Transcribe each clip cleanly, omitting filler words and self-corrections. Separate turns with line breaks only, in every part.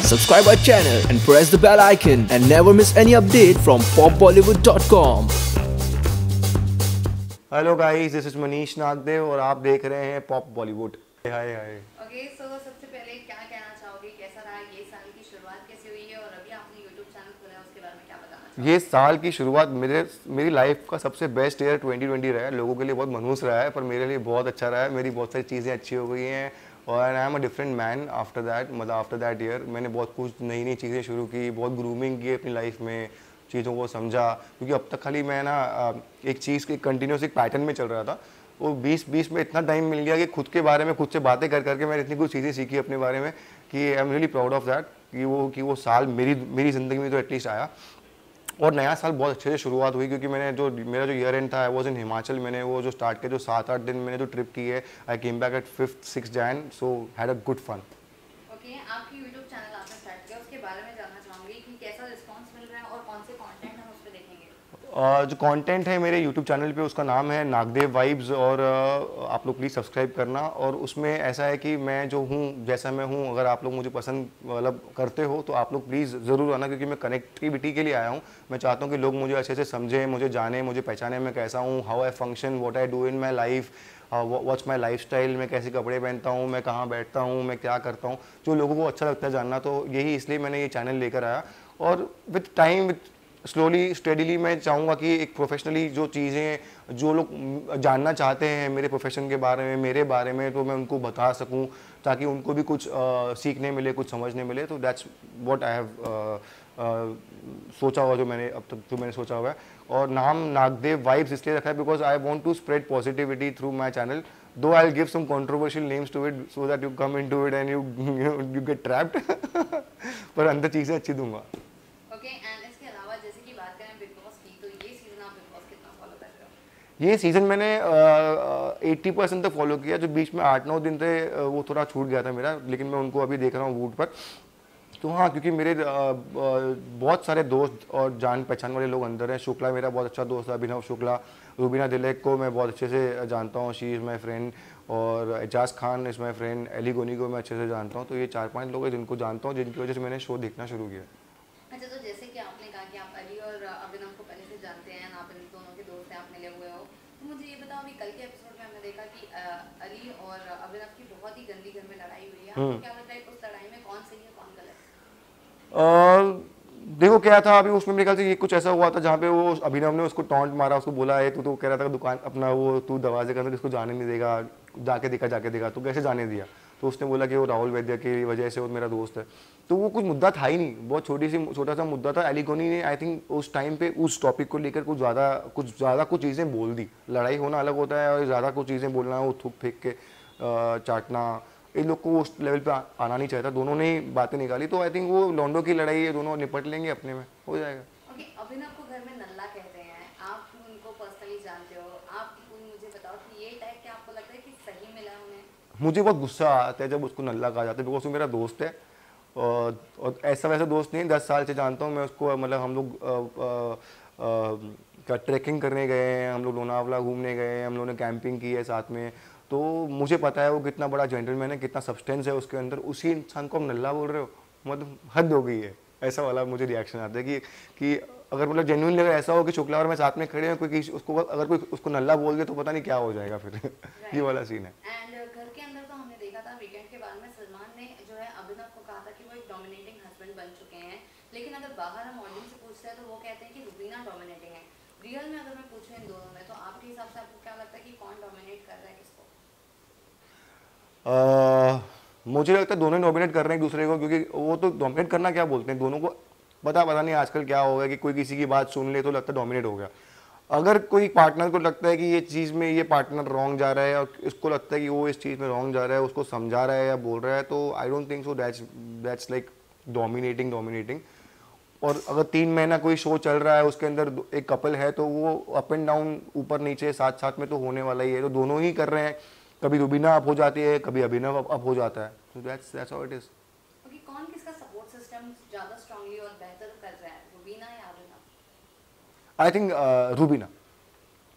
subscribe our channel and press the bell icon and never miss any update from popbollywood.com.
Hello guys, this is Manish Nagdev और आप देख रहे हैं pop Bollywood. हाय हाय।
Okay, सो सबसे पहले क्या कहना चाहोगे, कैसा रहा ये साल की शुरुआत, कैसे हुई है और अभी आपने YouTube चैनल खोला है उसके बारे में क्या बताना चाहोगे?
ये साल की शुरुआत मेरी लाइफ का सबसे बेस्ट ईयर 2020 रहा है। लोगों के लिए बहुत मनहूस रहा है, पर मेरे लिए बहुत अच्छा रहा है। मेरी बहुत सारी चीज़ें अच्छी हो गई हैं और I am a different man after that. मतलब आफ्टर दैट ईयर मैंने बहुत कुछ नई नई चीज़ें शुरू की, बहुत ग्रूमिंग की अपनी लाइफ में, चीज़ों को समझा। क्योंकि अब तक खाली मैं ना एक चीज़ के कंटिन्यूस एक पैटर्न में चल रहा था। वो 20 में इतना टाइम मिल गया कि खुद के बारे में खुद से बातें कर करके मैंने इतनी कुछ चीज़ें सीखी अपने बारे में कि I am really proud of that कि वो साल मेरी ज़िंदगी में तो एटलीस्ट आया। और नया साल बहुत अच्छे से शुरुआत हुई क्योंकि मेरा जो ईयर एंड था आई वॉज इन हिमाचल। मैंने वो जो स्टार्ट किया, जो 7-8 दिन मैंने जो ट्रिप की है, I came back at 5th-6th Jan, so had a good fun.
Okay, आपकी YouTube चैनल आपने स्टार्ट किया, उसके बारे में जानना चाहूंगी कि कैसा रिस्पांस मिल रहा है और कौन से कंटेंट हम उस पर देखेंगे?
जो कंटेंट है मेरे YouTube चैनल पे उसका नाम है नागदेव वाइब्स और आप लोग प्लीज़ सब्सक्राइब करना। और उसमें ऐसा है कि मैं जो हूँ, जैसा मैं हूँ, अगर आप लोग मुझे पसंद मतलब करते हो तो आप लोग प्लीज़ ज़रूर आना, क्योंकि मैं कनेक्टिविटी के लिए आया हूँ। मैं चाहता हूँ कि लोग मुझे अच्छे से समझें, मुझे जाने, मुझे पहचाने मैं कैसा हूँ, how I function, what I do in my life, what's my life style, मैं कैसे कपड़े पहनता हूँ, मैं कहाँ बैठता हूँ, मैं क्या करता हूँ, जो लोगों को अच्छा लगता है जानना। तो यही इसलिए मैंने ये चैनल लेकर आया। और विद टाइम, स्लोली स्टेडीली मैं चाहूँगा कि एक प्रोफेशनली जो चीज़ें जो लोग जानना चाहते हैं मेरे प्रोफेशन के बारे में, मेरे बारे में, तो मैं उनको बता सकूँ ताकि उनको भी कुछ सीखने मिले, कुछ समझने मिले। तो दैट्स व्हाट आई हैव सोचा हुआ, जो मैंने सोचा हुआ है। और नाम नागदेव वाइब्स इसलिए रखा है because I want to spread positivity through my channel, though I will give some controversial names to it so that you come into it and you get trapped पर अंदर चीज़ें अच्छी दूंगा।
ओके, एंड इसके अलावा जैसे कि बात करें बिग बॉस की, तो ये सीजन आप बिग बॉस कितना फॉलो कर रहे हो?
ये सीज़न मैंने 80% तक फॉलो किया। जो बीच में 8-9 दिन थे वो थोड़ा छूट गया था मेरा, लेकिन मैं उनको अभी देख रहा हूँ वूट पर। तो हाँ, क्योंकि मेरे बहुत सारे दोस्त और जान पहचान वाले लोग अंदर हैं। शुक्ला मेरा बहुत अच्छा दोस्त है, अभिनव शुक्ला। रूबीना दिलेक को मैं बहुत अच्छे से जानता हूँ, शी इज़ माई फ्रेंड। और Ejaz Khan is my friend. Aly Goni को मैं अच्छे से जानता हूँ। तो ये 4-5 लोग हैं जिनको जानता हूँ, जिनकी वजह से मैंने शो देखना शुरू किया।
अच्छा, तो जैसे कि आपने कहा कि आप अली और अभिनव को पहले से जानते हैं, आप इन दोनों के दोस्त हैं, आप मिले हुए हो, तो मुझे ये बताओ, अभी कल के एपिसोड में हमने देखा कि अली और अभिनव की बहुत ही गंदी घर में लड़ाई हुई है। आपको क्या लगता है उस लड़ाई में कौन सही है कौन गलत?
देखो क्या था, अभी उसमें मेरे ख्याल से ये कुछ ऐसा हुआ था जहाँ पे वो अभिनव ने उसको टॉन्ट मारा, उसको बोला है तू तो कह रहा था दुकान अपना वो तू दरवाजे के अंदर इसको जाने नहीं देगा, जाके देखा तो कैसे जाने दिया। तो उसने बोला कि वो राहुल वैद्य की वजह से वो मेरा दोस्त है। तो वो कुछ मुद्दा था ही नहीं, बहुत छोटा सा मुद्दा था। एलिगोनी ने आई थिंक उस टाइम पे उस टॉपिक को लेकर कुछ चीज़ें बोल दी। लड़ाई होना अलग होता है और ज़्यादा कुछ चीज़ें बोलना, वो थूक फेंक के चाटना, इन लोग को उस लेवल पे आना नहीं चाहता। दोनों ने बातें निकाली, तो आई थिंक वो लॉन्डो की लड़ाई है, दोनों निपट लेंगे, अपने में हो जाएगा।
ओके, अभिनव को घर में नल्ला कहते हैं, आप उनको पर्सनली जानते हो, आप मुझे बताओ कि ये टैग क्या आपको लगता है कि सही मिला उन्हें? मुझे
बहुत गुस्सा आता है जब उसको नल्ला कहा जाता है, बिकॉज वो मेरा दोस्त है। और ऐसा वैसा दोस्त नहीं, 10 साल से जानता हूँ मैं उसको। मतलब हम लोग ट्रैकिंग करने गए हैं, हम लोग लोनावला घूमने गए हैं, हम लोगों ने कैंपिंग की है साथ में। तो मुझे पता है वो कितना बड़ा जेंटलमैन है, कितना सब्सटेंस है उसके अंदर। उसी इंसान को हम नल्ला बोल रहे हो, मतलब हद हो गई है। ऐसा वाला मुझे रिएक्शन आता है कि अगर मतलब जेन्युइनली अगर ऐसा हो कि शुक्ला और मैं साथ में खड़े हैं, कोई उसको नल्ला बोल दे तो पता नहीं क्या हो जाएगा फिर ये वाला सीन है।
एंड घर के अंदर तो हमने देखा था वीकेंड के बाद में सलमान ने जो है अभिनव को कहा था कि वो एक डोमिनेटिंग हस्बैंड बन चुके हैं, लेकिन अगर बाहर हम ऑडियंस से पूछते हैं तो वो कहते हैं कि रूबीना डोमिनेटिंग है। रियल में अगर मैं पूछूं इन दोनों में, तो आपके हिसाब से आपको क्या लगता है कि कौन डोमिनेट कर रहा है किसको?
मुझे लगता है दोनों डोमिनेट कर रहे हैं एक दूसरे को, क्योंकि वो तो डोमिनेट करना क्या बोलते हैं, दोनों को पता नहीं आजकल क्या हो गया कि कोई किसी की बात सुन ले तो लगता है डोमिनेट हो गया। अगर कोई पार्टनर को लगता है कि ये चीज़ में ये पार्टनर रॉन्ग जा रहा है और इसको लगता है कि वो इस चीज़ में रॉन्ग जा रहा है, उसको समझा रहा है या बोल रहा है, तो I don't think so that's like dominating. और अगर 3 महीना कोई शो चल रहा है, उसके अंदर एक कपल है, तो वो अप एंड डाउन, ऊपर नीचे, साथ साथ में तो होने वाला ही है। तो दोनों ही कर रहे हैं, कभी रूबीना अप हो जाती है, कभी अभिनव अप हो जाता है। तो that's how it is.
Okay, कौन किसका सपोर्ट सिस्टम ज्यादा स्ट्रांगली और बेहतर कर रहा है, रूबीना या अभिनव?
I think Rubina.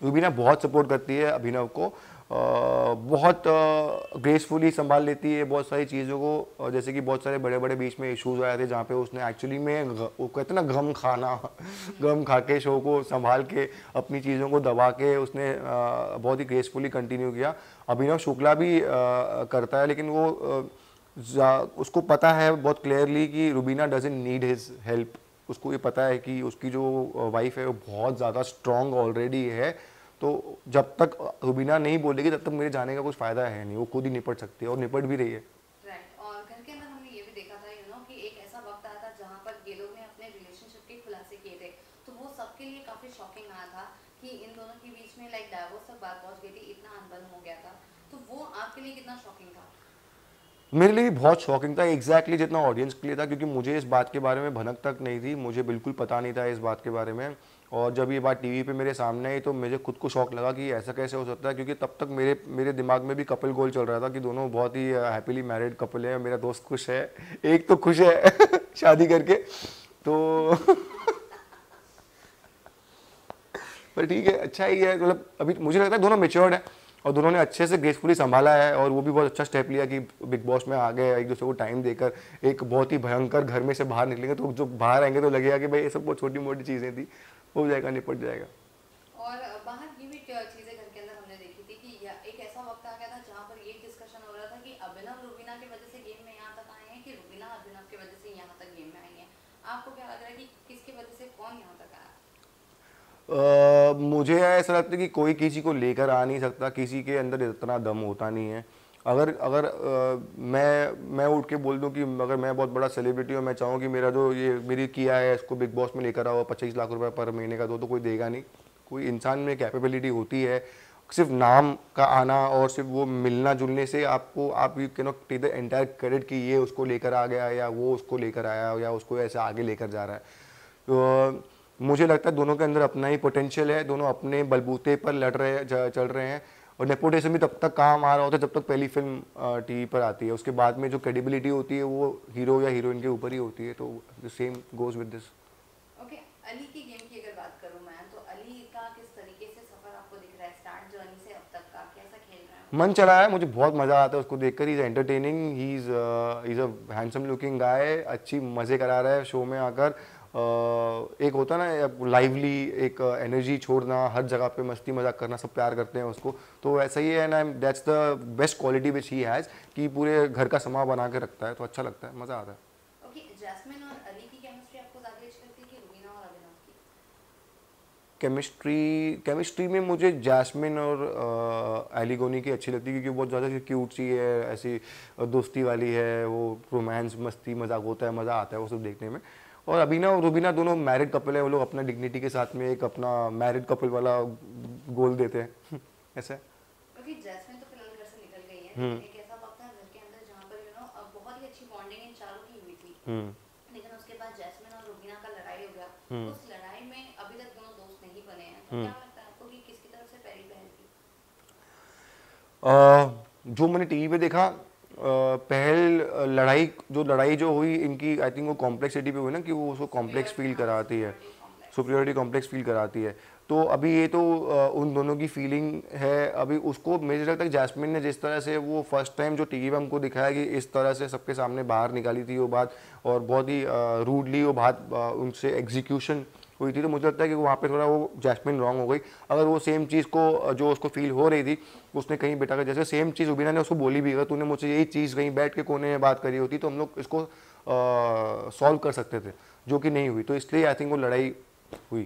रुबीना बहुत सपोर्ट करती है अभिनव को, बहुत ग्रेसफुली संभाल लेती है बहुत सारी चीज़ों को, जैसे कि बहुत सारे बड़े बड़े बीच में इश्यूज आए थे जहाँ पे उसने एक्चुअली में वो कहते हैं ना गम खाना गम खा के शो को संभाल के अपनी चीज़ों को दबा के उसने बहुत ही ग्रेसफुली कंटिन्यू किया। अभिनव शुक्ला भी करता है, लेकिन वो उसको पता है बहुत क्लियरली कि Rubina doesn't need his help. उसको ये पता है कि उसकी जो वाइफ है वो बहुत ज़्यादा स्ट्रॉन्ग ऑलरेडी है, तो जब तक रुबीना नहीं बोलेगी तब तक मेरे जाने का कुछ फ़ायदा है नहीं, वो खुद ही निपट सकती है और निपट भी रही है।
राइट। और घर के अंदर हमने ये भी देखा था कि एक ऐसा वक्त आया था जहाँ पर ये लोग ने अपने रिलेशनशिप के खुलासे किए थे, तो वो सबके लिए काफ़ी शॉकिंग आया था कि इन दोनों के बीच में लाइक डाइवोर्स तक बात पहुँच गई थी, इतना अनबन हो गया था। तो वो आपके लिए कितना शॉकिंग था?
मेरे लिए भी बहुत शॉकिंग था, एग्जैक्टली जितना ऑडियंस के लिए था, क्योंकि मुझे इस बात के बारे में भनक तक नहीं थी, मुझे बिल्कुल पता नहीं था इस बात के बारे में। और जब ये बात टीवी पे मेरे सामने आई तो मुझे खुद को शौक लगा कि ऐसा कैसे हो सकता है, क्योंकि तब तक मेरे दिमाग में भी कपल गोल चल रहा था कि दोनों बहुत ही हैप्पीली मैरिड कपल है, मेरा दोस्त खुश है, एक तो खुश है शादी करके, तो पर ठीक है, अच्छा ही है। मतलब अभी मुझे लगता है दोनों मेच्योर्ड है और दोनों ने अच्छे से ग्रेसफुली संभाला है, और वो भी बहुत अच्छा स्टेप लिया कि बिग बॉस में आ गए, एक दूसरे को टाइम देकर एक बहुत ही भयंकर घर में से बाहर निकलेंगे, तो जो बाहर आएंगे तो लगेगा कि भाई ये सब बहुत छोटी मोटी चीज़ें थी, हो जाएगा, निपट जाएगा।
और बाहर ये भी चीज़ें घर के अंदर हमने देखी थी कि एक ऐसा वक्त आ गया था जहाँ पर ये डिस्कशन हो रहा था कि अभिनव रुबीना की वजह से गेम में यहाँ तक आए हैं कि रुबीना अभिनव की वजह से यहाँ तक गेम में आई है। आपको क्या लग रहा है कि किसकी वजह से कौन यहाँ तक आया?
मुझे ऐसा लगता है कि कोई किसी को लेकर आ नहीं सकता, किसी के अंदर इतना दम होता नहीं है। अगर अगर मैं उठ के बोल दूं कि अगर मैं बहुत बड़ा सेलिब्रिटी हूँ, मैं चाहूँ कि मेरा जो ये मेरी किया है इसको बिग बॉस में लेकर आओ, 25 लाख रुपए पर महीने का दो, तो कोई देगा नहीं। कोई इंसान में कैपेबिलिटी होती है, सिर्फ नाम का आना और सिर्फ वो मिलना जुलने से आप you can not take the entire credit कि ये उसको लेकर आ गया या वो उसको लेकर आया या उसको ऐसे आगे लेकर जा रहा है। तो मुझे लगता है दोनों के अंदर अपना ही पोटेंशियल है, दोनों अपने बलबूते पर चल रहे हैं, और नेपोटिज्म भी तब तक काम आ रहा होता है जब तक पहली फिल्म टीवी पर आती है। उसके बाद में जो क्रेडिबिलिटी होती है वो हीरो या हीरोइन के ऊपर ही होती है, तो the same goes with this.
Okay, Ali की गेम की अगर बात करूं मैं, तो अली का किस तरीके से सफर आपको दिख रहा है स्टार्ट जर्नी से अब तक का? कैसा खेल रहा है?
मन चला है, मुझे बहुत मज़ा आता है उसको देखकर। He is entertaining, he is a handsome looking guy, अच्छी मज़े करा रहा है शो में आकर। एक होता है ना लाइवली, एक एनर्जी छोड़ना, हर जगह पे मस्ती मजाक करना, सब प्यार करते हैं उसको, तो ऐसा ही है ना। That's the best quality which he has, कि पूरे घर का समा बना के रखता है, तो अच्छा लगता है, मज़ा आता है।
ओके, जैस्मिन और अली की केमिस्ट्री आपको ज़्यादा अच्छी लगती है कि रुबीना और अभिनव की?
केमिस्ट्री में मुझे जैस्मिन और एलिगोनी की अच्छी लगती है, क्योंकि बहुत ज़्यादा क्यूट सी है, ऐसी दोस्ती वाली है, वो रोमांस मस्ती मजाक होता है, मज़ा आता है वो सब देखने में। और अभिनव और रुबीना दोनों मैरिड कपल है, वो लोग अपना डिग्निटी के साथ में एक अपना मैरिड कपल वाला गोल देते हैं ऐसा है।
क्योंकि जैस्मिन तो फिलहाल घर से निकल गई है, लेकिन एक ऐसा वक्त था घर के अंदर जहाँ पर बहुत ही अच्छी बॉन्डिंग इन चारों की हुई थी, लेकिन उसके बाद जैस्मिन और रुबीना का लड़ाई हो गया। उस लड़ाई में अभी तक दोनों दोस्त नहीं बने हैं, तो क्या लगता है आपको कि किसकी तरफ से पहली पहल थी?
जो मैंने टीवी पे देखा, पहल लड़ाई जो हुई इनकी, आई थिंक वो कॉम्प्लेक्सिटी पे हुई ना, कि वो उसको कॉम्प्लेक्स फील कराती है, सुपीरियरिटी कॉम्प्लेक्स फील कराती है। तो अभी ये तो उन दोनों की फीलिंग है। अभी उसको मुझे लगता है जैस्मिन ने जिस तरह से वो फर्स्ट टाइम जो टीवी पे हमको दिखाया कि इस तरह से सबके सामने बाहर निकाली थी वो बात, और बहुत ही रूडली वो बात उनसे एग्जीक्यूशन हुई थी, तो मुझे लगता है कि वहाँ पे थोड़ा वो जैस्मिन रॉन्ग हो गई। अगर वो सेम चीज़ को जो उसको फील हो रही थी उसने कहीं बैठा कर, जैसे सेम चीज़ रुबीना ने उसको बोली भी, अगर तूने मुझसे यही चीज़ कहीं बैठ के कोने में बात करी होती तो हम लोग इसको सॉल्व कर सकते थे, जो कि नहीं हुई, तो इसलिए आई थिंक वो लड़ाई हुई।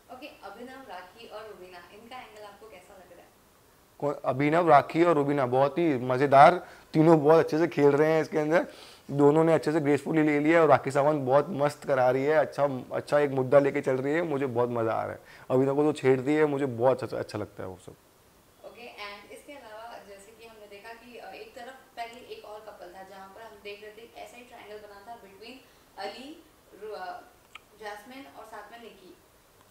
ओके, अभिनव, राखी और रुबीना, इनका एंगल आपको कैसा लग रहा है?
अभिनव, राखी और रुबीना बहुत ही मज़ेदार, तीनों बहुत अच्छे से खेल रहे हैं इसके अंदर, दोनों ने अच्छे से ग्रेसफुली ले लिया, और राखी सावंत बहुत मस्त करा रही है, अच्छा एक मुद्दा लेके चल रही है, मुझे बहुत मज़ा आ रहा है। अभिनव को तो छेड़ती है, मुझे बहुत अच्छा लगता है वो सब।
ओके, एंड इसके अलावा जैसे कि हमने देखा कि एक तरफ पहले एक और कपल था जहाँ पर हम देख रहे थे ऐसा ही ट्रायंगल बना था बिटवीन अली, जैस्मिन और साथ में निकी,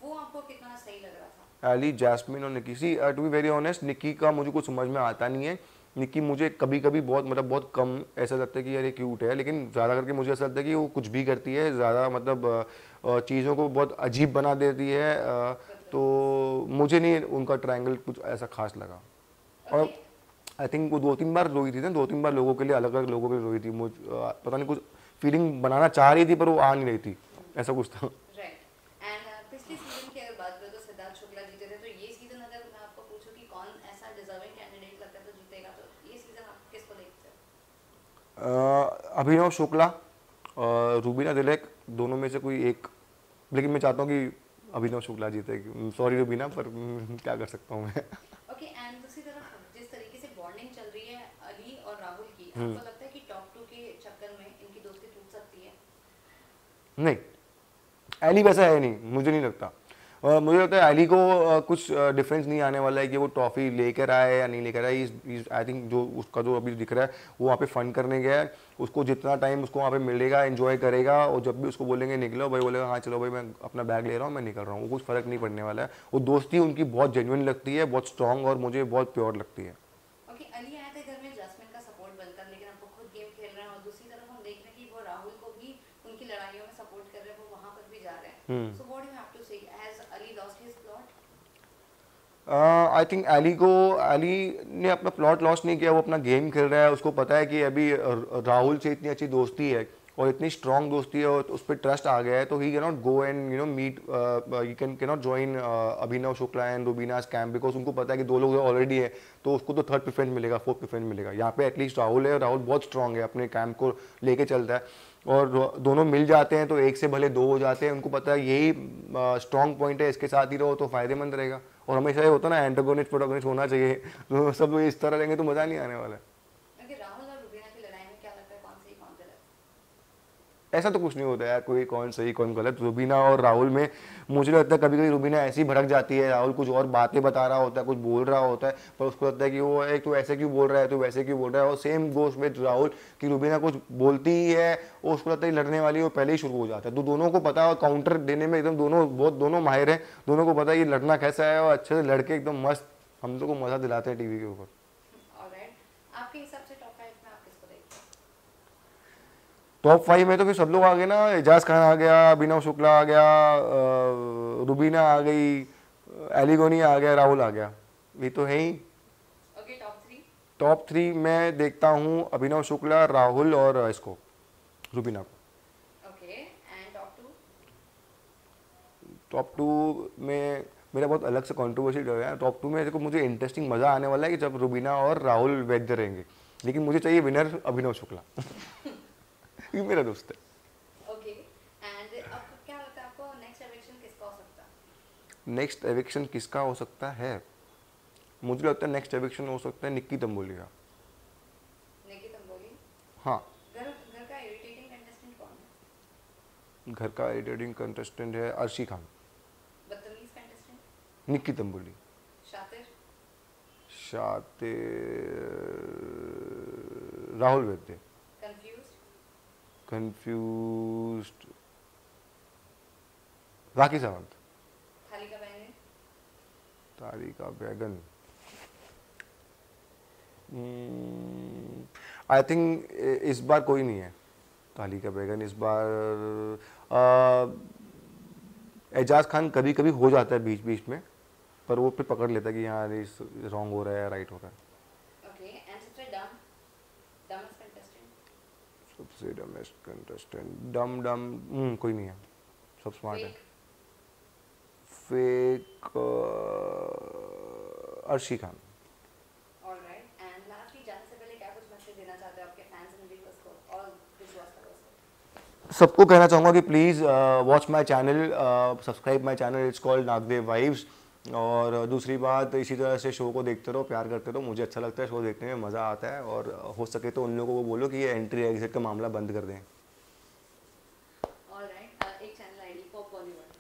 वो आपको कितना सही लग रहा था?
अली, जैस्मिन और निकी, सी टू बी वेरी ऑनेस्ट, निकी का मुझे कुछ समझ में आता नहीं है। निकी मुझे कभी कभी बहुत कम ऐसा लगता है कि यार ये क्यूट है, लेकिन ज़्यादा करके मुझे ऐसा लगता है कि वो कुछ भी करती है, ज़्यादा चीज़ों को बहुत अजीब बना देती है, तो मुझे नहीं उनका ट्रायंगल कुछ ऐसा खास लगा। और आई थिंक वो 2-3 बार रोई थी ना, 2-3 बार लोगों के लिए, अलग अलग लोगों के लिए रोई थी। मुझ पता नहीं कुछ फीलिंग बनाना चाह रही थी पर वो आ नहीं रही थी, ऐसा कुछ था।
राइट। एंड पिछले सीजन की अगर बात करें तो सिद्धार्थ शुक्ला जीते थे, तो ये सीजन अगर मैं आपको पूछूं कि कौन ऐसा डिजर्विंग कैंडिडेट लगता है तो जीतेगा, तो ये सीजन आप किसको देखते हो?
अभिनव शुक्ला और रूबीना तिलक, दोनों में से कोई एक, लेकिन मैं चाहता हूँ कि अभिनव शुक्ला जीतेगी। सॉरी रूबीना, पर क्या कर सकता हूँ मैं।
ओके। एंड दूसरी तरफ जिस तरीके से बॉन्डिंग चल रही है अली और राहुल की, आपको लगता है कि टॉप 2 के चक्कर में इनकी दोस्ती टूट सकती है?
नहीं, एली वैसा है नहीं, मुझे नहीं लगता। मुझे लगता है एली को कुछ डिफरेंस नहीं आने वाला है कि वो ट्रॉफी लेकर आए या नहीं लेकर आए। आई थिंक जो उसका जो अभी दिख रहा है वो वहाँ पे फन करने गया है। उसको जितना टाइम उसको वहाँ पे मिलेगा एंजॉय करेगा, और जब भी उसको बोलेंगे निकलो भाई, बोलेगा हाँ चलो भाई मैं अपना बैग ले रहा हूँ, मैं निकल रहा हूँ। वो कुछ फ़र्क नहीं पड़ने वाला है। वो दोस्ती उनकी बहुत जेन्युइन लगती है, बहुत स्ट्रॉन्ग, और मुझे बहुत प्योर लगती है।
ओके। अली आए थे घर में जैस्मिन का सपोर्ट बनकर, लेकिन अब वो खुद गेम खेल रहे हैं, और दूसरी तरफ हम देख रहे हैं कि वो राहुल को भी उनकी लड़ाइयों में सपोर्ट कर रहे हैं, वो वहां पर भी जा रहे हैं। So what you have to say, has Ali lost his plot?
I think Ali ने अपना प्लॉट लॉस नहीं किया, वो अपना गेम खेल रहा है। उसको पता है कि अभी राहुल से इतनी अच्छी दोस्ती है और इतनी स्ट्रॉन्ग दोस्ती है और उस पर ट्रस्ट आ गया है, तो he can not go and meet, he can not join Abhinav Shukla and Rubina's camp, because उनको पता है कि 2 लोग ऑलरेडी है, तो उसको तो 3rd प्रेफरेंस मिलेगा, 4th प्रेफरेंस मिलेगा। यहाँ पे एटलीस्ट राहुल है, राहुल बहुत स्ट्रॉन्ग है, अपने कैंप को लेके चलता है, और दोनों मिल जाते हैं तो 1 से भले 2 हो जाते हैं। उनको पता है यही स्ट्रॉन्ग पॉइंट है, इसके साथ ही रहो तो फायदेमंद रहेगा। और हमेशा ये होता है ना, एंटागोनिस्ट प्रोटोगोनिस्ट होना चाहिए, तो सब लोग इस तरह रहेंगे तो मज़ा नहीं आने वाला है।
राहुल और रूबीना की लड़ाई में क्या लगता है, कौन सही कौन गलत?
ऐसा तो कुछ नहीं होता यार, कोई कौन सही कौन गलत। रूबीना और राहुल में मुझे लगता है कभी कभी रूबीना ऐसी भड़क जाती है, राहुल कुछ और बातें बता रहा होता है, कुछ बोल रहा होता है, पर उसको लगता है कि वो एक तो ऐसे क्यों बोल रहा है, तो वैसे क्यों बोल रहा है। और सेम गोस विद राहुल कि रूबीना कुछ बोलती ही है, और उसको लगता है लड़ने वाली वो पहले ही शुरू हो जाता है। तो दोनों को पता है, और काउंटर देने में एकदम दोनों माहिर हैं। दोनों को पता है कि लड़ना कैसा है, और अच्छे से लड़के एकदम मस्त हम लोग को मजा दिलाते हैं टीवी के ऊपर।
आपके हिसाब से टॉप 5 में आप किसको देखते हैं?
टॉप 5 में तो फिर सब लोग आ गए ना। एजाज खान आ गया, अभिनव शुक्ला आ गया, रूबीना आ गई, एलिगोनी आ गया, राहुल आ गया, ये तो है ही।
ओके।
टॉप 3 मैं देखता हूँ अभिनव शुक्ला, राहुल और इसको रूबीना को।
ओके। एंड
टॉप 2 में मेरा बहुत अलग से कंट्रोवर्सी है। टॉप 2 में देखो मुझे इंटरेस्टिंग मज़ा आने वाला है कि जब रूबीना और राहुल वैद्य रहेंगे, लेकिन मुझे चाहिए विनर अभिनव शुक्ला। ये मेरा दोस्त है।
ओके। एंड अब क्या लगता है आपको नेक्स्ट इलेक्शन किसका हो सकता है?
नेक्स्ट इलेक्शन किसका हो सकता है? मुझे लगता है नेक्स्ट इलेक्शन हो सकता है निक्की तंबोली का।
निक्की तंबोली?
हाँ।
घर का इरिटेटिंग कंटेस्टेंट कौन है?
घर का इरिटेटिंग कंटेस्टेंट है अर्शी खान।
बदतमीज कंटेस्टेंट?
निक्की तंबोली।
शातिर?
राहुल वैद्य। कंफ्यूज्ड राखी सावंत। थाली का बैगन आई थिंक इस बार कोई नहीं है थाली का बैगन इस बार। एजाज खान कभी कभी हो जाता है बीच बीच में, पर वो फिर पकड़ लेता है कि यहाँ रॉन्ग हो रहा है, राइट हो रहा है। सबसे डमेस्ट कंटेस्टेंट डम कोई नहीं है, सब स्मार्ट है। Fake Arshi Khan.
Alright. And lastly जाने से पहले क्या कुछ मैसेज देना चाहते हो आपके फैंस एंड व्यूअर्स को और विश्वास?
सबको कहना चाहूँगा कि please watch my channel, subscribe my channel, it's called Nagdev vibes. और दूसरी बात, इसी तरह से शो को देखते रहो, प्यार करते रहो। मुझे अच्छा लगता है, शो देखने में मज़ा आता है, और हो सके तो उन लोगों को बोलो कि ये एंट्री एग्जिट का मामला बंद कर दें।
ऑलराइट। एक चैनल आईडी पॉप बॉलीवुड।